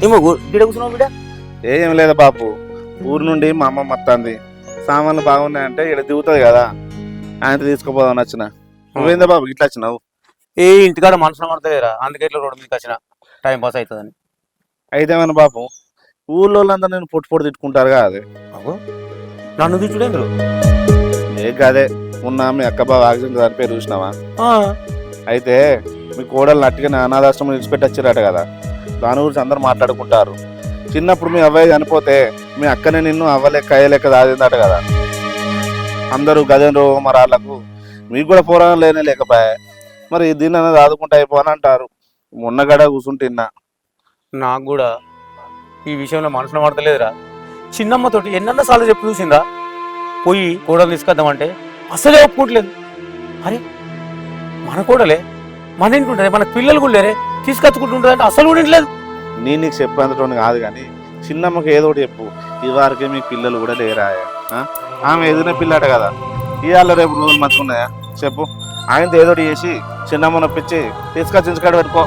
ఏమో గిడ కూర్చున్నావు బిడ్డ. ఏం లేదా బాపు, ఊరు నుండి మా అమ్మ వస్తుంది, సామాన్లు బాగున్నాయంటే ఇక్కడ దిగుతుంది కదా, ఆయన తీసుకుపోదామని వచ్చిన. నువ్వేందా బాబు ఇట్లా వచ్చినావు? ఏ ఇంటికాడ మనసులో పడతలేరా, అందుకే ఇట్లా రోడ్డు మీదకి వచ్చిన, టైం పాస్ అవుతుందని. అయితే మన బాపు, ఊళ్ళో వాళ్ళంతా నేను పొట్టు పొట్టు తిట్టుకుంటారు కదా. అది నన్ను తిట్టుడే మీరు. ఏ కాదే, మొన్న మీ అక్క బాబు యాక్సిడెంట్ చనిపోయి చూసినావా? అయితే మీ కోడలు నట్టుగా అనాథాశ్రమం విడిచిపెట్టి వచ్చారట కదా, దాని గురించి అందరూ మాట్లాడుకుంటారు. చిన్నప్పుడు మీ అవ్వయ్య చనిపోతే మీ అక్కనే నిన్ను అవ్వలేక అయ్యలేక దాదిందట కదా. అందరూ గదేం రోగం మరి వాళ్ళకు, మీకు కూడా పోరాటం లేనే లేకపోయా, మరి దీన్ని అనేది ఆదుకుంటా అయిపోని అంటారు. మొన్న గడ కూర్చుంటున్నా. నాకు కూడా ఈ విషయంలో మనసులో పడతలేదురా. చిన్నమ్మతోటి ఎన్నన్నా సార్లు చెప్పి చూసిందా, పోయి కోడలు తీసుకొద్దామంటే అసలే ఒప్పుకోవట్లేదు. అరే మన కోడలే, మన ఇంటి ఉంటుంది, మన పిల్లలు కూడా లేరే, తీసుకొచ్చుకుంటుంటుంది అంటే అసలు కూడా ఇంట్లేదు. నేను నీకు చెప్పేంతటోని కాదు కానీ, చిన్నమ్మకి ఏదో ఒకటి చెప్పు, ఇదివరకే మీ పిల్లలు కూడా లేరా, ఆమె ఎదిరిన పిల్లట కదా, ఇవాళ రేపు రోజులు మంచుకున్నాయా చెప్పు. ఆయనతో ఏదో ఒకటి చేసి చిన్నమ్మ నొప్పించి తీసుకొచ్చి ఇంచుకాడ పెట్టుకో.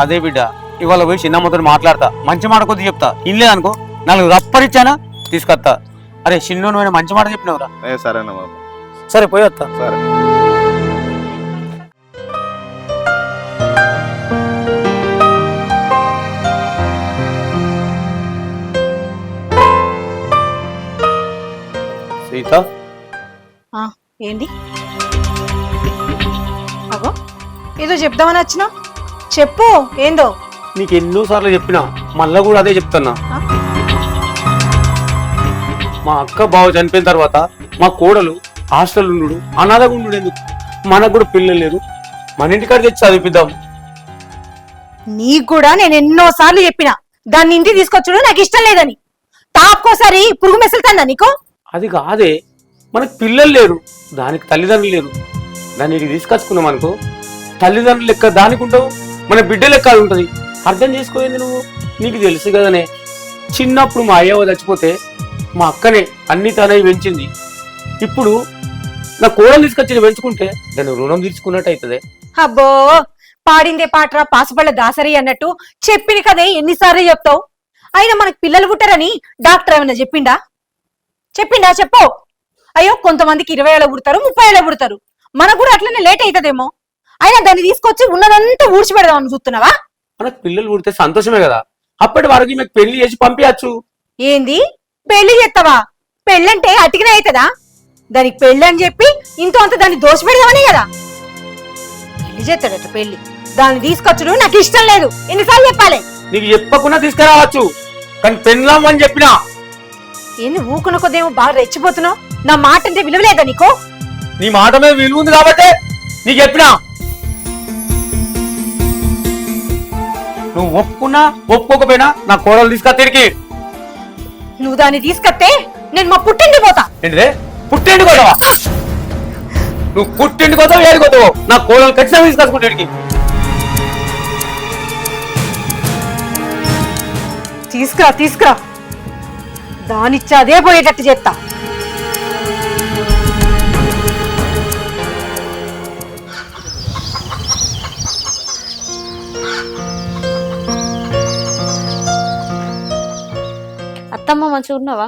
అదే బిడ్డ, ఇవాళ పోయి చిన్నమ్మతో మాట్లాడతా, మంచి మాట కొద్ది చెప్తా, ఇన్లేదనుకో నాలుగు రప్పరిచ్చానా తీసుకొస్తా. అరే చిన్న నువ్వు మంచి మాట చెప్పినవురా. సరేనా బాబు, సరే పోయి వస్తా. సరే. సీత ఏంటి అగో ఏదో చెప్దామని వచ్చినా, చెప్పు ఏందో. నీకు ఎన్నోసార్లు చెప్పినా మళ్ళా కూడా అదే చెప్తున్నా. మా అక్క బావ చనిపోయిన తర్వాత మా కోడలు హాస్టల్ ఉండు, అనాథగా ఉండు, ఎందుకు మనకు కూడా పిల్లలు లేరు, మన ఇంటికాడ తెచ్చి చదివిద్దాం. నీకు కూడా నేను ఎన్నోసార్లు చెప్పినా దాన్ని ఇంటికి తీసుకొచ్చుడు నాకు ఇష్టం లేదని. తాపుకోసారి పురుగు మెసులుతుందా నీకు? అది కాదే, మనకు పిల్లలు లేరు, దానికి తల్లిదండ్రులు లేరు, దాన్ని ఇంటికి తీసుకొచ్చుకున్నాం అనుకో, తల్లిదండ్రులు లెక్క దానికి ఉండవు, మన బిడ్డ లెక్క అది ఉంటుంది. అర్థం చేసుకోయింది నువ్వు, నీకు తెలుసు కదనే. చిన్నప్పుడు మా అయ్యవ చచ్చిపోతే మా అక్కనే అన్ని తనవి పెంచింది. ఇప్పుడు నా కోడలు తీసుకొచ్చి పెంచుకుంటే దాన్ని రుణం తీర్చుకున్నట్టు అవుతుంది. అబ్బో పాడిందే పాటరా పాసుపళ్ళ దాసరి అన్నట్టు చెప్పిన కదే ఎన్నిసార్లు చెప్తావు. అయినా మనకు పిల్లలు పుట్టారని డాక్టర్ ఏమైనా చెప్పిండా? చెప్పు. అయ్యో కొంతమందికి 20 ఏళ్ళ పుడతారు, 30 ఏళ్ళ పుడతారు, మనకు కూడా అట్లనే లేట్ అవుతుందేమో. అయినా దాన్ని తీసుకొచ్చి ఉన్నదంతా ఊడ్చి పెడదామని చూస్తున్నావా? మనకు పిల్లలు పుడితే సంతోషమే కదా, అప్పటి వరకు మీకు పెళ్లి చేసి పంపించచ్చు. ఏంది పెళ్లి చేస్తావా? పెళ్ళంటే అటికినే అవుతుందా? దానికి పెళ్లి అని చెప్పి ఇంతో అంత దాన్ని దోష పెడదామనే కదా. పెళ్లి చేస్తాడట పెళ్లి, దాన్ని తీసుకొచ్చుడు నాకు ఇష్టం లేదు. ఎన్నిసార్లు చెప్పాలి? నీకు చెప్పకుండా తీసుకురావచ్చు, కానీ పెళ్ళాం అని చెప్పినా. ఏంది ఊకున్న కొద్దేమో బాగా రెచ్చిపోతున్నావు? నా మాట అంటే విలువలేదా నీకు? నీ మాట మీద విలువ ఉంది కాబట్టి నీకు చెప్పినా. నువ్వు ఒప్పుకున్నా ఒప్పుకోకపోయినా నా కోడలు తీసుకొస్తా తిరిగి. నువ్వు దాన్ని తీసుకొస్తే నేను మా పుట్టింటి పోతా. ఏంటిదే పుట్టింటి కోతావా? నువ్వు పుట్టింటి కోతావు, ఏడుకోతావు, నా కోడలు ఖచ్చితంగా తీసుకొచ్చుకుంటాడికి. తీసుకురా దానిచ్చి అదే పోయేటట్టు చేస్తా. అత్తమ్మ మంచిగా ఉన్నావా?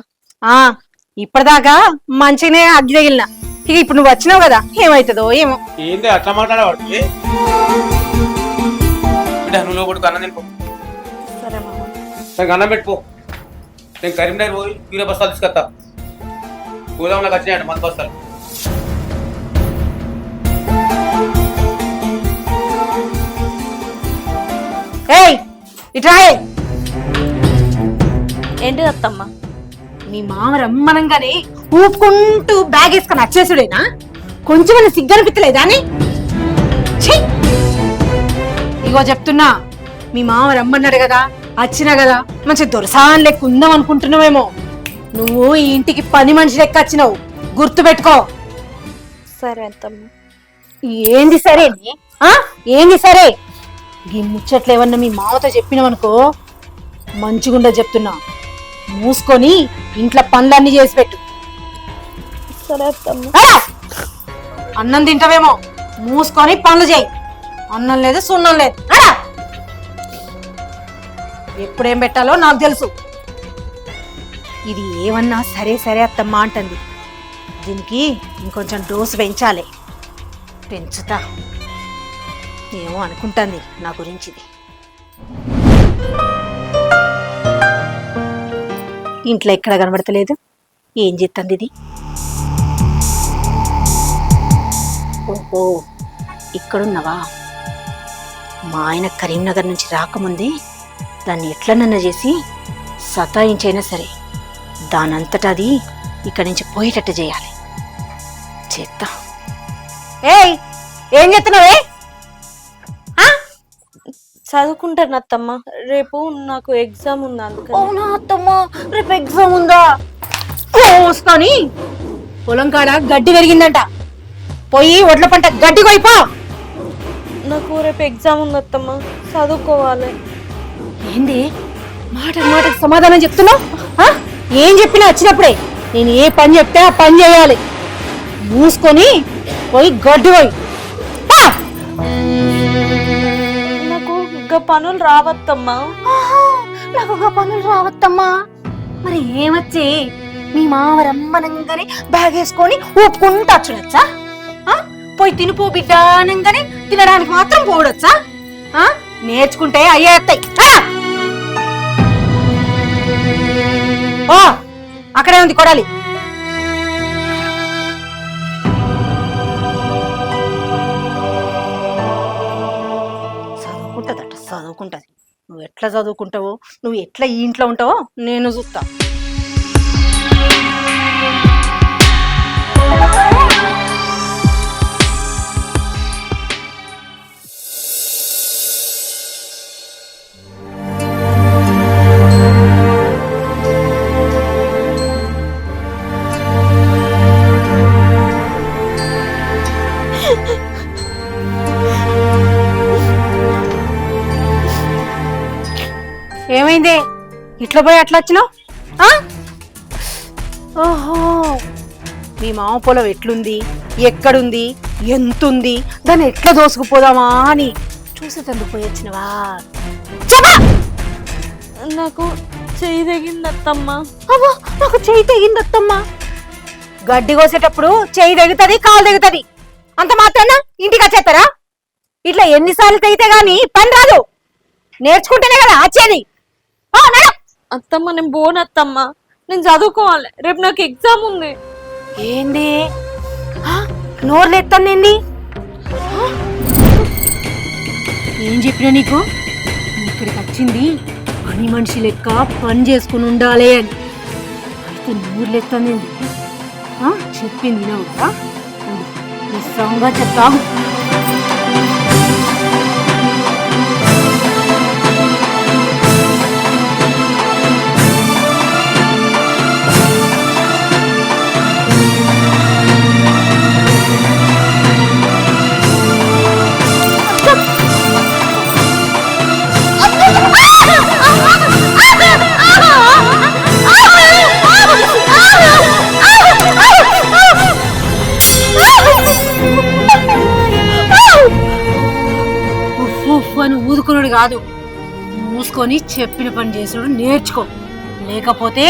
ఇప్పటిదాకా మంచిగానే అగ్గి తగిలిన, ఇక ఇప్పుడు నువ్వు వచ్చినావు కదా ఏమవుతుందో ఏమో. ఏంది అట్లా మాట్లాడేవాడు? నువ్వు లోపలికి అన్నం తినిపో. అన్నం పెట్టుకో, నేను కరీంనగర్ పోయి 20 బస్తాలు తీసుకొస్తా. గోదాంలోకి వచ్చినాయంట 10 బస్తాలు. ఏయ్ ఇట్రా. ఏంటిది అత్తమ్మ? మీ మామ రమ్మనంగానే ఊపుకుంటూ బ్యాగ్ వేసుకొని వచ్చేసుడేనా? కొంచెం సిగ్గనిపించలేదా అని? ఇగో చెప్తున్నా, మీ మామ రమ్మన్నాడు కదా, వచ్చినా కదా మంచి దొరసాన్ లెక్క ఉందాం అనుకుంటున్నావేమో. నువ్వు ఈ ఇంటికి పని మనిషి లెక్క వచ్చినావు, గుర్తు పెట్టుకో. సరే అత్తమ్మ. ఏంది సరే? ఏంది సరే? ఈ ముచ్చట్లు ఏమన్నా మీ మామతో చెప్పినావనుకో మంచిగుండా చెప్తున్నా. మూసుకొని ఇంట్లో పనులన్నీ చేసి పెట్టు. సరే అత్తమ్మ. అన్నం తింటావేమో, మూసుకొని పనులు చేయి. అన్నం లేదు సున్నం లేదు. ఎప్పుడేం పెట్టాలో నాకు తెలుసు. ఇది ఏమన్నా సరే సరే అత్తమ్మ అంటుంది. దీనికి ఇంకొంచెం డోసు పెంచాలి. పెంచుతా. ఏమో అనుకుంటుంది నా గురించి. ఇంట్లో ఎక్కడ కనబడతలేదు. ఏం చేస్తుంది ఇది? ఓహో, ఇక్కడున్నావా? మా ఆయన కరీంనగర్ నుంచి రాకముందే దాన్ని ఎట్లనన్నా చేసి సతాయించైనా సరే దానంతటా అది ఇక్కడి నుంచి పోయేటట్టు చేయాలి. చేస్తా. ఏయ్, ఏం చేస్తున్నావే? చదువుకుంటాను అత్తమ్మ, రేపు నాకు ఎగ్జామ్ ఉంది అందుకని. అవునా అత్తమ్మ, రేపు ఎగ్జామ్ ఉందా? వస్తాని పొలం కాడ గడ్డి పెరిగిందంట, పోయి ఒడ్ల పంట గడ్డి కొయిపో. నాకు రేపు ఎగ్జామ్ ఉంది అత్తమ్మ, చదువుకోవాలి. ఏంది మాటకు సమాధానం చెప్తున్నావు? ఏం చెప్పినా వచ్చినప్పుడే నేను ఏ పని చెప్తే ఆ పని చేయాలి. మూసుకొని పోయి గడ్డి పోయి. నాకు ఇంకా పనులు రావత్తమ్మా. నాకు ఒక పనులు రావత్తమ్మా. మరి ఏమొచ్చి మీ మావరమ్మనంగానే బ్యాగ్ వేసుకొని ఊపుకుంటా చూడొచ్చా? పోయి తినిపో బిడ్డ అనగానే తినడానికి మాత్రం పోవడొచ్చా? నేర్చుకుంటే అయ్యేస్తాయి. అక్కడే ఉంది కొడాలి. చదువుకుంటదట, చదువుకుంటది. నువ్వు ఎట్లా చదువుకుంటావో, నువ్వు ఎట్లా ఈ ఇంట్లో ఉంటావో నేను చూస్తా. ఏమైంది? ఇట్లా పోయి అట్లా వచ్చినావు? ఓహో, మీ మామ పొలం ఎట్లుంది, ఎక్కడుంది, ఎంతుంది, దాన్ని ఎట్లా దోసుకుపోదామా అని చూసేటందుకు పోయి వచ్చినవా? నాకు చెయ్యి తెగిందత్తమ్మా. అవ్వా, నాకు చెయ్యి తెగిందత్తమ్మా. గడ్డి కోసేటప్పుడు చెయ్యి తెగుతుంది, కాలు తెగుతుంది. అంత మాత్రాన ఇంటికి వచ్చేస్తారా? ఇట్లా ఎన్నిసార్లు తెగితే గాని పని రాదు. నేర్చుకుంటేనే కదా వచ్చేది. అత్తమ్మ నేను పోనత్తమ్మా, నేను చదువుకోవాలి. రేపు నాకు ఎగ్జామ్ ఉంది. ఏంది నోర్లు ఎత్తానండి? ఏం చెప్పినా నీకు? ఇక్కడికి వచ్చింది పని మనిషి లెక్క పని చేసుకుని ఉండాలి అని. అయితే నోర్లు ఎత్తానండి చెప్పింది వినవుతా? నిస్సంగా చెప్తాము. అని ఊదుకున్నాడు కాదు, మూసుకొని చెప్పిన పని చేసుడు నేర్చుకో. లేకపోతే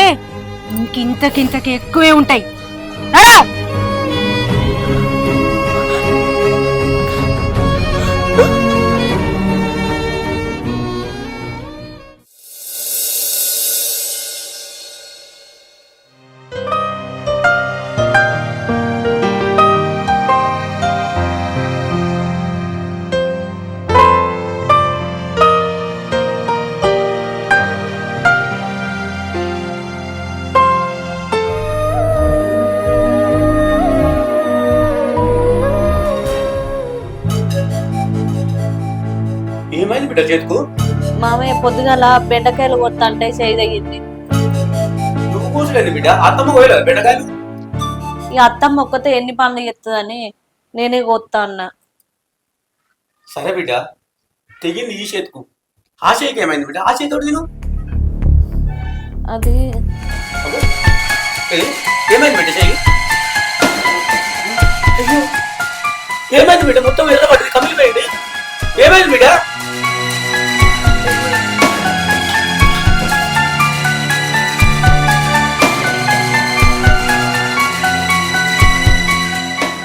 ఇంకింతకింతకి ఎక్కువే ఉంటాయి. ఏమైంది బిడ్డ చేతుకు? మామయ్య పొద్దుగాల బెండకాయలు కొత్త అంటే చేయి తగింది. నువ్వు కోసలేదు బిడ్డ, అత్తమ్మ కోయలేదు బెండకాయలు. ఈ అత్తమ్మ ఒక్కతే ఎన్ని పనులు చేస్తుందని నేనే కొత్తా అన్నా. సరే బిడ్డ, తెగింది ఈ చేతుకు. ఆ చేయికి ఏమైంది బిడ్డ? ఆ చేతితోటి తిను. అది ఏమైంది బిడ్డ చేయి? ఏమైంది బిడ్డ? మొత్తం ఎర్రబడింది, కమిలిపోయింది. ఏమైంది బిడ్డ?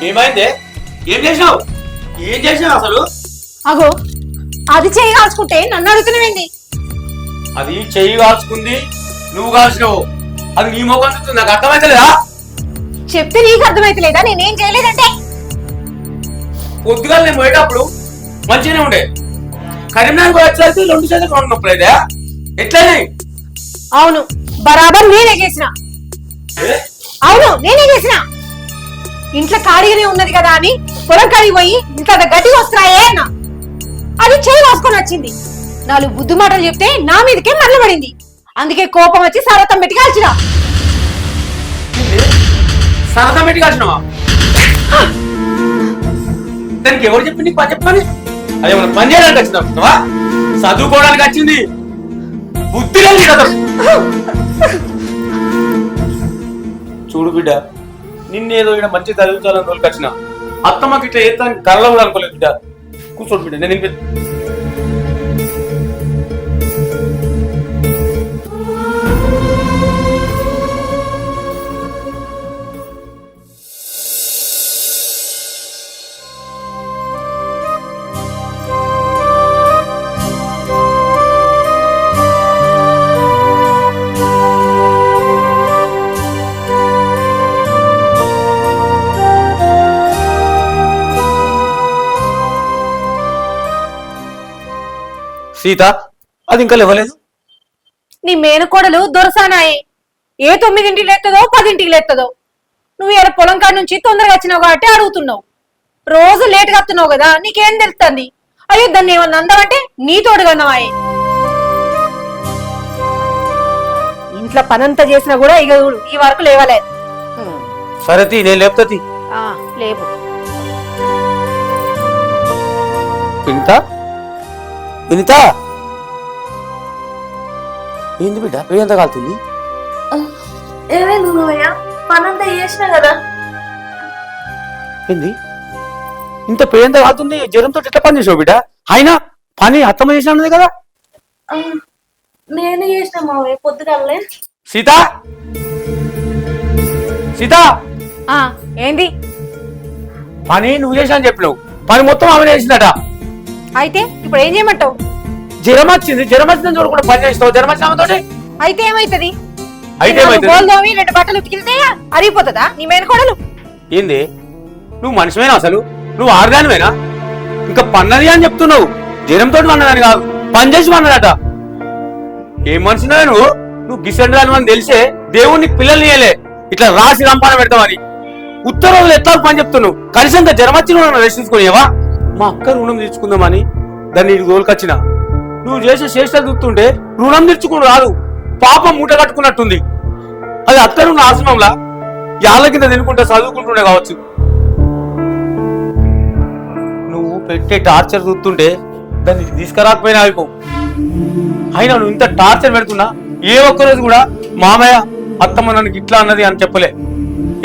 ఏమైందే? ఏం చేసినావు? ఏం చేసినావు అసలు? అగో అది చేయి కాల్చుకుంటే నన్ను అడుగుతున్నావేంది? అది చెయ్యి కాల్చుకుంది, నువ్వు కాల్చినావు. అది నీ ముఖం చూస్తుంది, నాకు అర్థమైతలేదా? చెప్తే నీకు అర్థమైతలేదా నేనేం చేయలేదంటే? పొద్దుగా నేను పోయేటప్పుడు మంచిగానే ఉండే, కరీంనగర్ వచ్చేసరికి 2 చేతులు రెండు నొప్పులేదా? ఎట్లయినాయి? అవును, బరాబర్ నేనే చేసిన. అవును నేనే చేసిన. ఇంట్లో ఖాళీగానే ఉన్నది కదా అని పొలం కాడికి పోయి ఇంట్లో గట్టిగా వస్తున్నాయే అన్న. అది చేయి రాసుకొని వచ్చింది. 4 బుద్ధి మాటలు చెప్తే నా మీదకే మరలబడింది. అందుకే కోపం వచ్చి సరతం పెట్టి కాల్చిన. సరదా పెట్టి కాల్చినావా? దానికి ఎవరు చెప్పి నీకు పని చెప్పని? అదే మనం పని చేయడానికి వచ్చినావా? చదువుకోవడానికి వచ్చింది, బుద్ధి లేదు కదా. చూడు బిడ్డ, నిన్నేదో ఇక్కడ మంచి చదివించాలని రోజుకి వచ్చిన అత్తమ్మకి ఇట్లా చేస్తానికి కళ్ళ కూడా అనుకోలేదు బిడ్డ. కూర్చోడు బిడ్డ, నేను సీత అది ఇంకా లేవలేదు. నీ మేనకోడలు దొరసానాయే. ఏ 9ంటికి లేస్తుందో 10ంటికి లేస్తుందో. నువ్వు ఇలా పొలం కాడి నుంచి తొందరగా వచ్చినావు కాబట్టి అడుగుతున్నావు. రోజు లేట్గా వస్తున్నావు కదా, నీకేం తెలుస్తుంది? అయ్యో దాన్ని ఏమన్నా అందమంటే నీ తోడుగా అన్నవాయే. ఇంట్లో పనంతా చేసినా కూడా ఇక ఈ వరకు లేవలేదు. సరే నేను లేపుతుంది. లేవు. వినిత, వినిత ఏంది బిడ్డ ఎంత కాలుతుంది? ఏమైంది మామయ్య? పనంతా చేసినా కదా. ఏంది ఇంత పేయంత కాలుతుంది? జ్వరంతో ఎట్లా పని చేసావు బిడ్డ? అయినా పని అత్తమ్మ చేసినది కదా. నేను చేసిన మామయ్య పొద్దుగాలే. సీత, సీత ఏంది? పని నువ్వు చేసినా అని చెప్పినావు, పని మొత్తం ఆమె చేసిందట. అయితే ఇప్పుడు ఏం చేయమంటావు? జ్వరం వచ్చింది, జ్వరం వచ్చిన చోటు కూడా పని చేస్తావు. జ్వరం వచ్చిన ఆమెతోటి అయితే ఏమైతుంది? అయితే గోల్దోమి 2 బట్టలు ఉతికితే అరిగిపోతుందా నీ మేనకోడలు? ఏంది నువ్వు మనిషివేనా? అసలు నువ్వు ఆడదానివేనా? ఇంకా పన్నది అని చెప్తున్నావు. జ్వరంతో అన్నదాని కాదు, పని చేసి అన్నదట. ఏం మనిషినా నువ్వు? నువ్వు గిసెండాలి అని తెలిసే దేవుడిని పిల్లలు నీయలే, ఇట్లా రాసి రంపాన పెడతావని. ఉత్తర్వులు ఎట్లా పని చెప్తున్నావు? కనీసం జ్వరం వచ్చిన రెస్ట్ తీసుకునేవా? మా అక్క రుణం తీర్చుకుందామని దాన్ని ఇటు తోలుకొచ్చిన. నువ్వు చేసే చేష్టలు చూస్తుంటే రుణం తీర్చుకుని రాదు, పాపం మూట కట్టుకున్నట్టుంది. అది అత్తరు ఆశ్రమంలా యాళ్ళ కింద తినుకుంటే చదువుకుంటుండే కావచ్చు. నువ్వు పెట్టే టార్చర్ చూస్తుంటే దాన్ని తీసుకురాకపోయినా అయిపో. అయినా నువ్వు ఇంత టార్చర్ పెడుతున్నా ఏ ఒక్కరోజు కూడా మామయ్య అత్తమ్మ నన్ను ఇట్లా అన్నది అని చెప్పలే.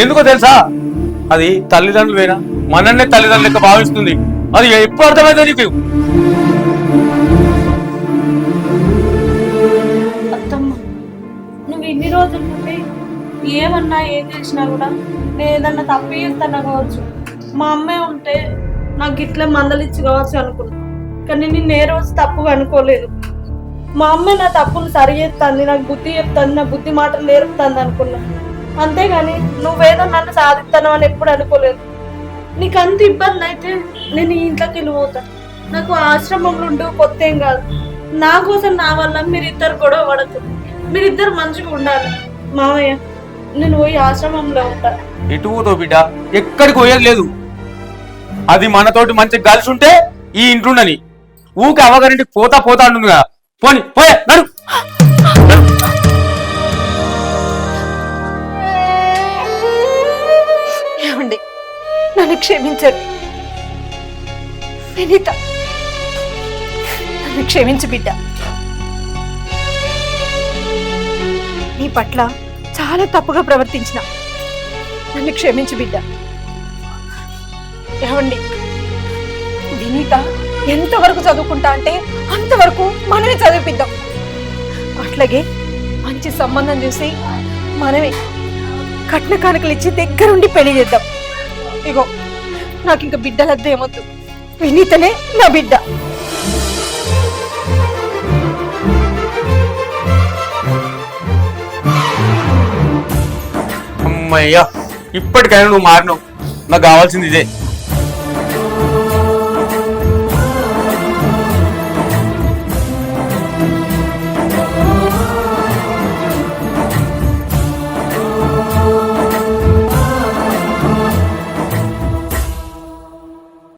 ఎందుకో తెలుసా? అది తల్లిదండ్రులైనా మనన్నే తల్లిదండ్రులు లెక్క భావిస్తుంది. అది ఎప్పుడు అర్థమైందో నీకు? అత్తమ్మ, నువ్వు ఇన్ని రోజుల నుండి ఏమన్నా ఏం చేసినా కూడా నేను ఏదన్నా తప్పు చేస్తాను కావచ్చు, మా అమ్మే ఉంటే నాకు ఇట్లా మందలిచ్చి కావచ్చు అనుకున్నా. కానీ నేను ఏ రోజు తప్పుగా అనుకోలేదు. మా అమ్మ నా తప్పులు సరి చేస్తుంది, నాకు బుద్ధి చెప్తుంది, నా బుద్ధి మాటలు నేర్పుతుంది అనుకున్నా. అంతేగాని నువ్వేదో నన్ను సాధిస్తాను అని ఎప్పుడు అనుకోలేదు. నీకు అంత ఇబ్బంది అయితే నేను ఈ ఇంట్లోకి వెళ్ళిపోతా. నాకు ఆశ్రమంలో ఉండే కొత్త ఏం కాదు. నా కోసం నా వల్ల మీరిద్దరు గొడవ పడద్దు, మీరిద్దరు మంచిగా ఉండాలి. మామయ్య, నేను పోయి ఆశ్రమంలో ఉంటా. ఎటు పోతావు బిడ్డ? ఎక్కడికి పోయేది లేదు. అది మనతోటి మంచిగా కలిసి ఉంటే ఈ ఇంట్లోండని. ఊకి అవగారింటికి పోతా పోతా అంటుంది కదా. పోని పోయే నడు. ఏమండి, నన్ను క్షమించండి. వినీత, నన్ను క్షమించు బిడ్డ. నీ పట్ల చాలా తప్పుగా ప్రవర్తించిన. నన్ను క్షమించు బిడ్డ. ఏమండి, వినీత ఎంతవరకు చదువుకుంటా అంటే అంతవరకు మనమే చదివిపిద్దాం. అట్లాగే మంచి సంబంధం చూసి మనమే కట్న కానుకలు ఇచ్చి దగ్గరుండి పెళ్లి చేద్దాం. ఇగో నాకు ఇంకా బిడ్డలద్దేమొద్దు. వినీతనే నా బిడ్డ. అమ్మయ్యా, ఇప్పటికైనా నువ్వు మారినావు. నాకు కావాల్సింది ఇదే.